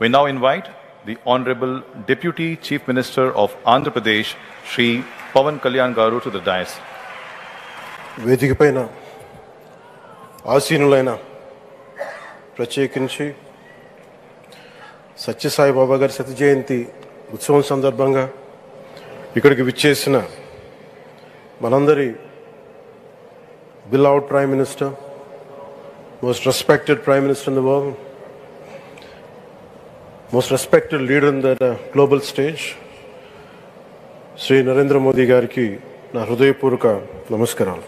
We now invite the Honorable Deputy Chief Minister of Andhra Pradesh, Shri Pawan Kalyan Garu, to the dais. వేదిక పైన ఆసీనులైన ప్రత్యేకించి సత్యసాయి బాబా గారి శత జయంతి ఉత్సవం సందర్భంగా ఇక్కడికి విచ్చేసిన మనందరి beloved Prime Minister, most respected Prime Minister in the world, most respected leader in the global stage, Sri Narendra Modi గారికి నా హృదయపూర్వక నమస్కారాలు.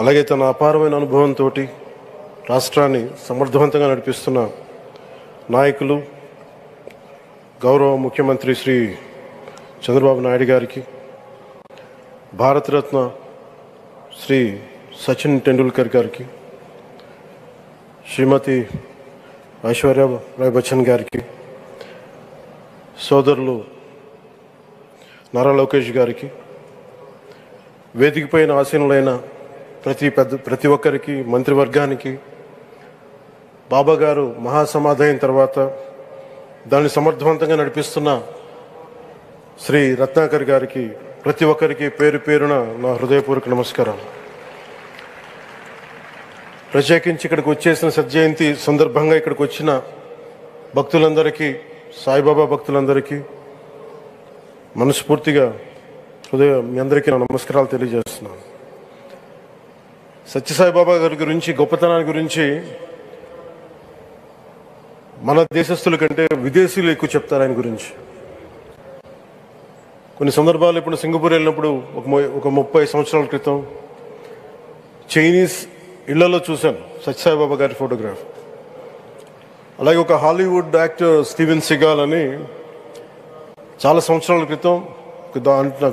అలాగే తన అపారమైన అనుభవంతో రాష్ట్రాన్ని సమర్థవంతంగా నడిపిస్తున్న నాయకులు గౌరవ ముఖ్యమంత్రి శ్రీ చంద్రబాబు నాయుడు గారికి, భారతరత్న శ్రీ సచిన్ టెండూల్కర్ గారికి, శ్రీమతి ఐశ్వర్య రాయ్ బచ్చన్ గారికి, సోదరులు నారా లోకేష్ గారికి, వేదిక పైన ఆసీనులైన ప్రతి ఒక్కరికి, మంత్రివర్గానికి, బాబా గారు మహాసమాధి అయిన తర్వాత దాన్ని సమర్థవంతంగా నడిపిస్తున్న శ్రీ రత్నాకర్ గారికి, ప్రతి ఒక్కరికి పేరు పేరున నా హృదయపూర్వక నమస్కారాలు. ప్రత్యేకించి ఇక్కడికి వచ్చేసిన సత్యజయంతి సందర్భంగా ఇక్కడికి వచ్చిన భక్తులందరికీ, సాయిబాబా భక్తులందరికీ మనస్ఫూర్తిగా మీ అందరికీ నా నమస్కారాలు తెలియజేస్తున్నాను. సత్యసాయిబాబా గారి గురించి, గొప్పతనాన్ని గురించి మన దేశస్తుల కంటే విదేశీయులు ఎక్కువ చెప్తారు ఆయన గురించి. కొన్ని సందర్భాలు ఇప్పుడు సింగపూర్ వెళ్ళినప్పుడు ఒక 30 సంవత్సరాల క్రితం చైనీస్ ఇళ్లలో చూశాను సత్యసాయిబాబా గారి ఫోటోగ్రాఫ్. అలాగే ఒక హాలీవుడ్ యాక్టర్ స్టీవెన్ సిగాల్ అని చాలా సంవత్సరాల క్రితం,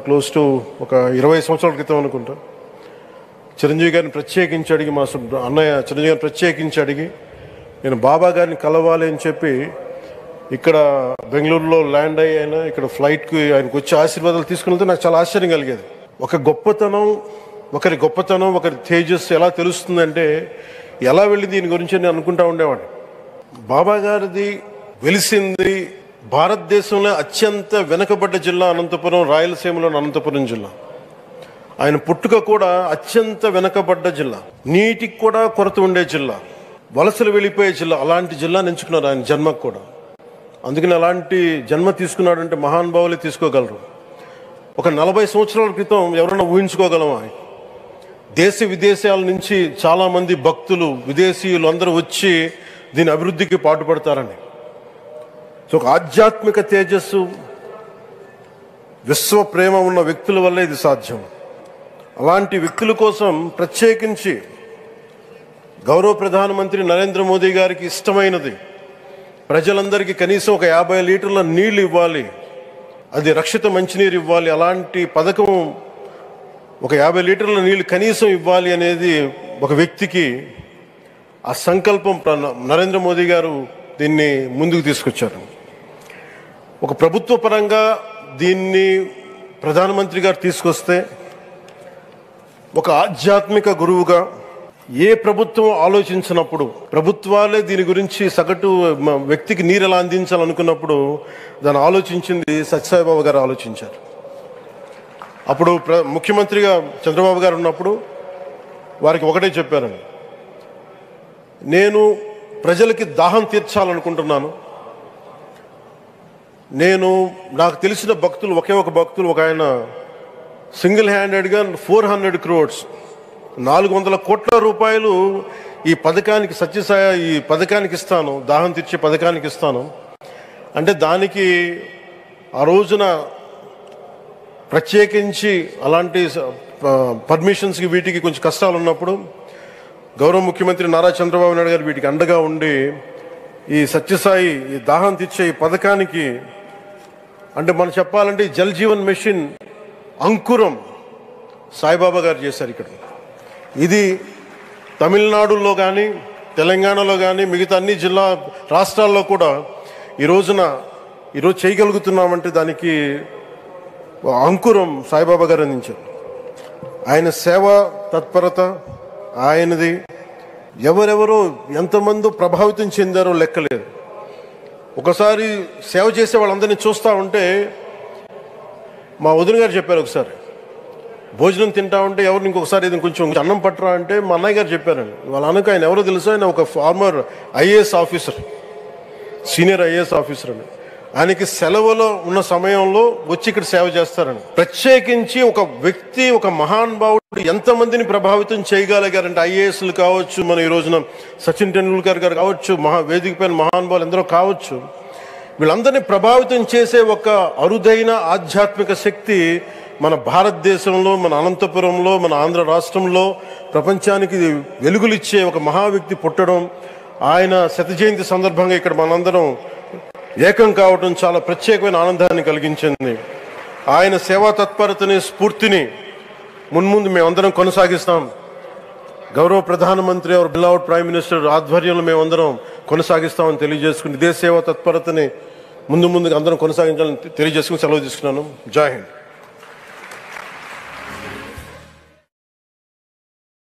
క్లోజ్ టు ఒక 20 సంవత్సరాల క్రితం అనుకుంటా, చిరంజీవి గారిని ప్రత్యేకించి అడిగి, మా అన్నయ్య చిరంజీవి గారిని ప్రత్యేకించి అడిగి నేను బాబా గారిని కలవాలి అని చెప్పి ఇక్కడ బెంగళూరులో ల్యాండ్ అయినా ఇక్కడ ఫ్లైట్కి ఆయనకు వచ్చి ఆశీర్వాదాలు తీసుకుని వెళ్తే నాకు చాలా ఆశ్చర్యం కలిగేది. ఒకరి గొప్పతనం, ఒకరి తేజస్సు ఎలా తెలుస్తుందంటే ఎలా వెళ్ళి దీని గురించి నేను అనుకుంటా ఉండేవాడిని. బాబా గారిది వెలిసింది భారతదేశంలో అత్యంత వెనుకబడ్డ జిల్లా అనంతపురం, రాయలసీమలోని అనంతపురం జిల్లా. ఆయన పుట్టుక కూడా అత్యంత వెనుకబడ్డ జిల్లా, నీటికి కూడా కొరత ఉండే జిల్లా, వలసలు వెళ్ళిపోయే జిల్లా. అలాంటి జిల్లాని ఎంచుకున్నారు ఆయన జన్మకు కూడా. అందుకని అలాంటి జన్మ తీసుకున్నాడంటే మహానుభావులే తీసుకోగలరు. ఒక 40 సంవత్సరాల క్రితం ఎవరైనా ఊహించుకోగలమా? దేశ విదేశాల నుంచి చాలామంది భక్తులు, విదేశీయులు అందరూ వచ్చి దీని అభివృద్ధికి పాటుపడతారని. సో ఒక ఆధ్యాత్మిక తేజస్సు, విశ్వ ప్రేమ ఉన్న వ్యక్తుల వల్లే ఇది సాధ్యం. అలాంటి వ్యక్తుల కోసం ప్రత్యేకించి గౌరవ ప్రధానమంత్రి నరేంద్ర మోదీ గారికి ఇష్టమైనది ప్రజలందరికీ కనీసం ఒక 50 లీటర్ల నీళ్లు ఇవ్వాలి, అది రక్షిత మంచినీరు ఇవ్వాలి. అలాంటి పథకం, ఒక 50 లీటర్ల నీళ్లు కనీసం ఇవ్వాలి అనేది ఒక వ్యక్తికి ఆ సంకల్పం నరేంద్ర మోదీ గారు దీన్ని ముందుకు తీసుకొచ్చారు. ఒక ప్రభుత్వ పరంగా దీన్ని ప్రధానమంత్రి గారు తీసుకొస్తే, ఒక ఆధ్యాత్మిక గురువుగా ఏ ప్రభుత్వం ఆలోచించినప్పుడు, ప్రభుత్వాలే దీని గురించి సగటు వ్యక్తికి నీరు ఎలా అందించాలనుకున్నప్పుడు దాన్ని ఆలోచించింది సత్యసాయిబాబా గారు ఆలోచించారు. అప్పుడు ముఖ్యమంత్రిగా చంద్రబాబు గారు ఉన్నప్పుడు వారికి ఒకటే చెప్పారండి, నేను ప్రజలకి దాహం తీర్చాలనుకుంటున్నాను. నాకు తెలిసిన భక్తులు, ఒక భక్తులు, ఒక ఆయన సింగిల్ హ్యాండెడ్గా 400 crores 400 కోట్ల రూపాయలు ఈ పథకానికి, సత్యసాయి ఈ పథకానికి ఇస్తాను, దాహం తీర్చే పథకానికి ఇస్తాను అంటే, దానికి ఆ రోజున ప్రత్యేకించి అలాంటి పర్మిషన్స్కి వీటికి కొంచెం కష్టాలు ఉన్నప్పుడు గౌరవ ముఖ్యమంత్రి నారా చంద్రబాబు నాయుడు గారు వీటికి అండగా ఉండి ఈ సత్యసాయి, ఈ దాహం తీర్చే ఈ పథకానికి, అంటే మనం చెప్పాలంటే జల్ జీవన్ మిషన్ అంకురం సాయిబాబా గారు చేశారు ఇక్కడ. ఇది తమిళనాడులో కానీ, తెలంగాణలో కానీ, మిగతా అన్ని రాష్ట్రాల్లో కూడా ఈరోజు చేయగలుగుతున్నామంటే దానికి అంకురం సాయిబాబా గారు అందించారు. ఆయన సేవ తత్పరత, ఆయనది ఎవరెవరో ఎంతమంది ప్రభావితం చెందారో లెక్కలేదు. ఒకసారి సేవ చేసే వాళ్ళందరినీ చూస్తూ ఉంటే మా వదిన గారు చెప్పారు, ఒకసారి భోజనం తింటా ఉంటే ఎవరిని ఇంకొకసారి ఇది కొంచెం అన్నం పట్టరా అంటే మా అన్నయ్య గారు చెప్పారండి. వాళ్ళ అన్నకు ఆయన ఎవరో తెలుసు, ఆయన ఒక farmer IAS officer, senior IAS officer అని. ఆయనకి సెలవులో ఉన్న సమయంలో వచ్చి ఇక్కడ సేవ చేస్తారని. ప్రత్యేకించి ఒక వ్యక్తి, ఒక మహానుభావుడు ఎంతమందిని ప్రభావితం చేయగలిగారంటే, ఐఏఎస్లు కావచ్చు, మన ఈ రోజున సచిన్ టెండూల్కర్ గారు కావచ్చు, వేదిక పైన మహానుభావులు ఎందరో కావచ్చు, వీళ్ళందరినీ ప్రభావితం చేసే ఒక అరుదైన ఆధ్యాత్మిక శక్తి మన భారతదేశంలో, మన అనంతపురంలో, మన ఆంధ్ర రాష్ట్రంలో ప్రపంచానికి వెలుగులిచ్చే ఒక మహా వ్యక్తి పుట్టడం, ఆయన శత జయంతి సందర్భంగా ఇక్కడ మనందరం ఏకం కావడం చాలా ప్రత్యేకమైన ఆనందాన్ని కలిగించింది. ఆయన సేవా తత్పరతని, స్ఫూర్తిని మున్ముందు మేమందరం కొనసాగిస్తాం. గౌరవ ప్రధానమంత్రి అవర్ బిలౌడ్ ప్రైమ్ మినిస్టర్ ఆధ్వర్యంలో మేమందరం కొనసాగిస్తామని తెలియజేసుకుని, ఇదే సేవా తత్పరతని ముందు ముందుగా అందరం కొనసాగించాలని తెలియజేసుకుని సెలవు తీసుకున్నాను. జై హింద్.